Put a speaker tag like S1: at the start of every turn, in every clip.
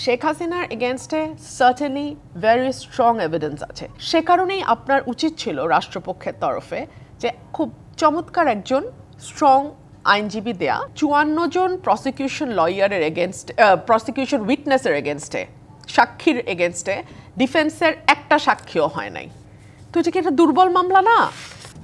S1: শেখ হাসিনার এগেনস্টে certainly very strong evidence আছে। সে কারণেই আপনার উচিত ছিল রাষ্ট্রপক্ষের তরফে যে খুব চমৎকার একজন স্ট্রং আইনজীবী দেয়া ৫৪ জন প্রসিকিউশন লয়ারের এগেনস্টে, প্রসিকিউশন উইটনেসের এগেনস্টে, সাক্ষীর এগেনস্টে ডিফেন্সের একটা সাক্ষীও হয় নাই। তো এটা কি একটা দুর্বল মামলা না?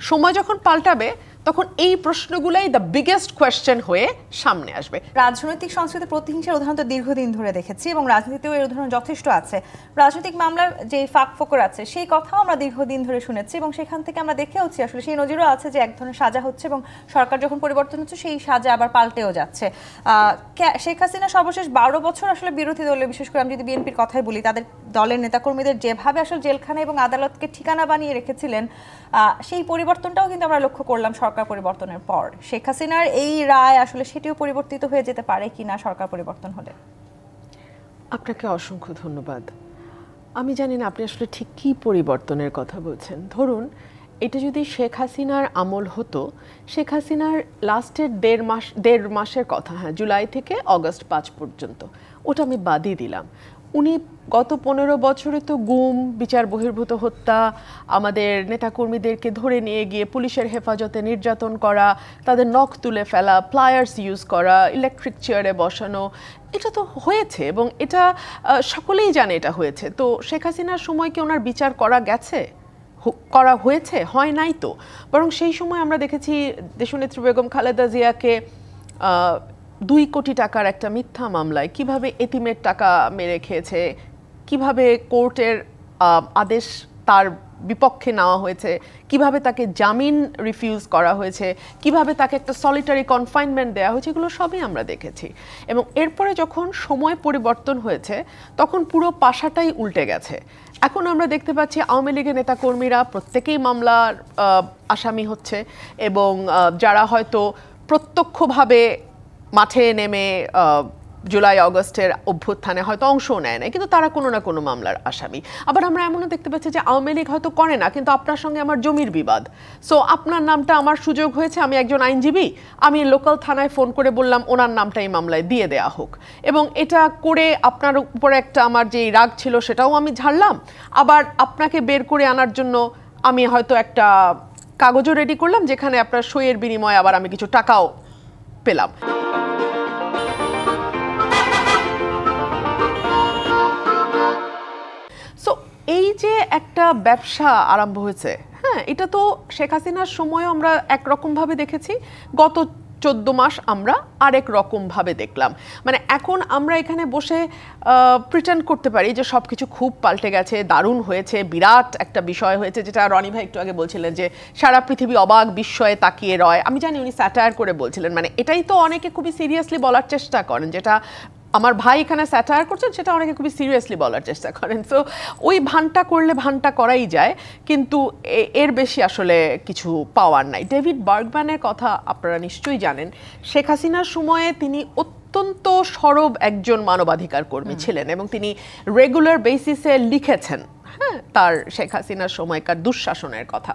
S1: সময় যখন পাল্টাবে তখন এই প্রশ্নগুলাই দ্য বিগেস্ট কোয়েশ্চেন হয়ে সামনে আসবে।
S2: রাজনৈতিক সংস্কৃতি প্রতিহিংসার উদাহরণ তো দীর্ঘদিন ধরে দেখেছি এবং রাজনীতিতেও এর উদাহরণ যথেষ্ট আছে। রাজনৈতিক মামলার যে ফাঁক ফোকর আছে সেই কথাও আমরা দীর্ঘদিন ধরে শুনেছি এবং সেখান থেকে আমরা দেখেওছি আসলে সেই নজিরও আছে যে এক ধরনের সাজা হচ্ছে এবং সরকার যখন পরিবর্তন হচ্ছে সেই সাজা আবার পাল্টেও যাচ্ছে। শেখ হাসিনা সর্বশেষ ১২ বছর আসলে বিরোধী দলের, বিশেষ করে আমি যদি বিএনপির কথাই বলি, তাদের দলের নেতাকর্মীদের যেভাবে আসলে জেলখানা এবং আদালতকে ঠিকানা বানিয়ে রেখেছিলেন, সেই পরিবর্তনটাও কিন্তু আমরা লক্ষ্য করলাম সরকার পরিবর্তনের পর। শেখ হাসিনার এই রায় আসলে সেটিও পরিবর্তিত হয়ে যেতে পারে কিনা সরকার পরিবর্তন হলে?
S1: আপনাকে অসংখ্য ধন্যবাদ। আমি জানি না আপনি আসলে ঠিক কী পরিবর্তনের কথা বলছেন। ধরুন এটা যদি শেখ হাসিনার আমল হতো, শেখ হাসিনার লাস্টের দেড় মাসের কথা, হ্যাঁ, জুলাই থেকে অগস্ট ৫ পর্যন্ত, ওটা আমি বাদই দিলাম। উনি গত ১৫ বছরে তো গুম, বিচার বহির্ভূত হত্যা, আমাদের নেতাকর্মীদেরকে ধরে নিয়ে গিয়ে পুলিশের হেফাজতে নির্যাতন করা, তাদের নখ তুলে ফেলা, প্লায়ার্স ইউজ করা, ইলেকট্রিক চেয়ারে বসানো, এটা তো হয়েছে এবং এটা সকলেই জানে এটা হয়েছে। তো শেখ হাসিনার সময় কি ওনার বিচার করা গেছে, করা হয়েছে? হয় নাই তো। বরং সেই সময় আমরা দেখেছি দেশনেত্রী বেগম খালেদা জিয়াকে ২ কোটি টাকার একটা মিথ্যা মামলায় কিভাবে এতিমের টাকা মেরে খেয়েছে, কিভাবে কোর্টের আদেশ তার বিপক্ষে নেওয়া হয়েছে, কিভাবে তাকে জামিন রিফিউজ করা হয়েছে, কিভাবে তাকে একটা সলিটারি কনফাইনমেন্ট দেওয়া হয়েছে, এগুলো সবই আমরা দেখেছি। এবং এরপরে যখন সময় পরিবর্তন হয়েছে তখন পুরো পাশাটাই উল্টে গেছে। এখন আমরা দেখতে পাচ্ছি আওয়ামী লীগের নেতাকর্মীরা প্রত্যেকেই মামলার আসামি হচ্ছে এবং যারা হয়তো প্রত্যক্ষভাবে মাঠে নেমে জুলাই অগস্টের অভ্যুত্থানে হয়তো অংশও নেয় না, কিন্তু তারা কোনো না কোনো মামলার আসামি। আবার আমরা এমনও দেখতে পাচ্ছি যে আওয়ামী লীগ হয়তো করে না, কিন্তু আপনার সঙ্গে আমার জমির বিবাদ, সো আপনার নামটা আমার সুযোগ হয়েছে, আমি একজন আইনজীবী, আমি লোকাল থানায় ফোন করে বললাম ওনার নামটা এই মামলায় দিয়ে দেয়া হোক, এবং এটা করে আপনার উপরে একটা আমার যে রাগ ছিল সেটাও আমি ঝাড়লাম। আবার আপনাকে বের করে আনার জন্য আমি হয়তো একটা কাগজও রেডি করলাম যেখানে আপনার সইয়ের বিনিময়ে আবার আমি কিছু টাকাও পেলাম। এই যে একটা ব্যবসা আরম্ভ হয়েছে, হ্যাঁ, এটা তো শেখ হাসিনার সময়ও আমরা একরকমভাবে দেখেছি, গত 14 মাস আমরা আরেক রকমভাবে দেখলাম। মানে এখন আমরা এখানে বসে প্রিটেন্ড করতে পারি যে সব কিছু খুব পাল্টে গেছে, দারুণ হয়েছে, বিরাট একটা বিষয় হয়েছে, যেটা রনি ভাই একটু আগে বলছিলেন যে সারা পৃথিবী অবাক বিস্ময়ে তাকিয়ে রয়। আমি জানি উনি স্যাটায়ার করে বলছিলেন, মানে এটাই তো অনেকে খুবই সিরিয়াসলি বলার চেষ্টা করেন, যেটা আমার ভাই এখানে স্যাটায়ার করছেন সেটা অনেকে খুবই সিরিয়াসলি বলার চেষ্টা করেন। সো ওই ভানটা করলে ভানটা করাই যায়, কিন্তু এর বেশি আসলে কিছু পাওয়ার নাই। ডেভিড বার্গম্যানের কথা আপনারা নিশ্চয়ই জানেন। শেখ হাসিনার সময়ে তিনি অত্যন্ত সরব একজন মানবাধিকার কর্মী ছিলেন এবং তিনি রেগুলার বেসিসে লিখেছেন, হ্যাঁ, তার শেখ হাসিনার সময়কার দুঃশাসনের কথা,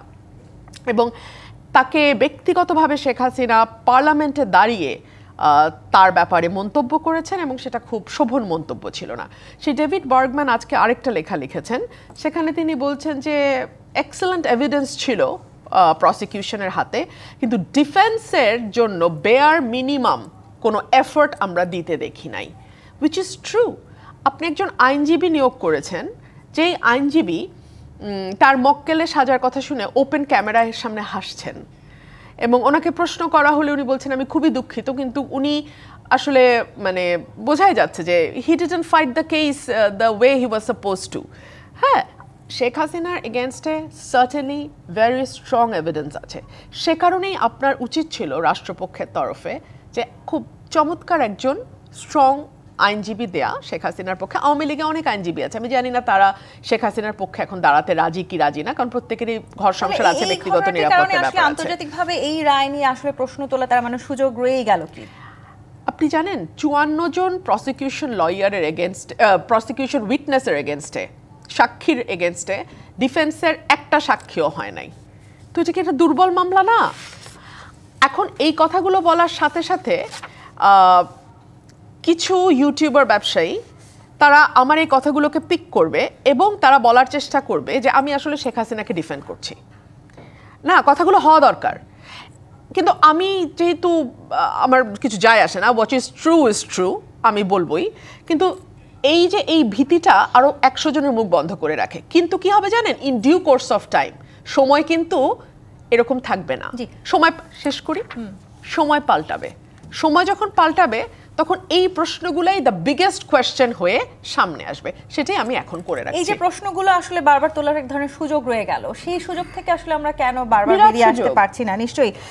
S1: এবং তাকে ব্যক্তিগতভাবে শেখ হাসিনা পার্লামেন্টে দাঁড়িয়ে তার ব্যাপারে মন্তব্য করেছেন এবং সেটা খুব শোভন মন্তব্য ছিল না। সেই ডেভিড বার্গম্যান আজকে আরেকটা লেখা লিখেছেন, সেখানে তিনি বলছেন যে এক্সেলেন্ট এভিডেন্স ছিল প্রসিকিউশনের হাতে, কিন্তু ডিফেন্সের জন্য বেয়ার মিনিমাম কোনো এফোর্ট আমরা দিতে দেখি নাই, উইচ ইজ ট্রু। আপনি একজন আইনজীবী নিয়োগ করেছেন, যেই আইনজীবী তার মক্কেলে সাজার কথা শুনে ওপেন ক্যামেরার সামনে হাসছেন, এবং ওনাকে প্রশ্ন করা হলে উনি বলছেন আমি খুবই দুঃখিত, কিন্তু উনি আসলে মানে বোঝাই যাচ্ছে যে he didn't fight the case the way he was suppose two. হ্যাঁ, শেখ হাসিনার এগেনস্টে সার্টেনলি ভেরি স্ট্রং এভিডেন্স আছে। সে কারণেই আপনার উচিত ছিল রাষ্ট্রপক্ষের তরফে যে খুব চমৎকার একজন স্ট্রং আইনজীবী দেয়া শেখ হাসিনার পক্ষে। আওয়ামী লীগে অনেক আইনজীবী আছে, আমি জানি না তারা শেখ হাসিনার পক্ষে এখন দাঁড়াতে রাজি কি রাজি না, কারণ প্রত্যেকেরই ঘর সংসার আছে, ব্যক্তিগত নিরাপত্তার ব্যাপার আছে।
S2: আন্তর্জাতিকভাবে এই রায় নিয়ে আসলে প্রশ্ন তোলা তার মানে সুযোগ রয়েই গেল কি?
S1: আপনি জানেন ৫৪ জন প্রসিকিউশন লয়ারের এগেনস্টে, প্রসিকিউশন উইটনেসের এগেনস্টে, সাক্ষীর এগেনস্টে ডিফেন্সের একটা সাক্ষীও হয় নাই। তো এটা কি একটা দুর্বল মামলা না? এখন এই কথাগুলো বলার সাথে সাথে কিছু ইউটিউবার ব্যবসায়ী তারা আমার এই কথাগুলোকে পিক করবে এবং তারা বলার চেষ্টা করবে যে আমি আসলে শেখ হাসিনাকে ডিফেন্ড করছি। না, কথাগুলো হওয়া দরকার, কিন্তু আমি যেহেতু আমার কিছু যায় আসে না, হোয়াট ইজ ট্রু আমি বলবোই, কিন্তু এই যে এই ভীতিটা আরো 100 জনের মুখ বন্ধ করে রাখে। কিন্তু কি হবে জানেন, in due course of time সময় কিন্তু এরকম থাকবে না। সময় শেষ করি, সময় পাল্টাবে। সময় যখন পাল্টাবে তখন এই প্রশ্নগুলাই দ্য বিগেস্ট কোয়েশ্চেন হয়ে সামনে আসবে। সেটাই আমি এখন করে রাখছি।
S2: এই যে প্রশ্নগুলো আসলে বারবার তোলার এক ধরনের সুযোগ রয়ে গেল, সেই সুযোগ থেকে আসলে আমরা কেন বারবার বেরিয়ে আসতে পারছি না? নিশ্চয়ই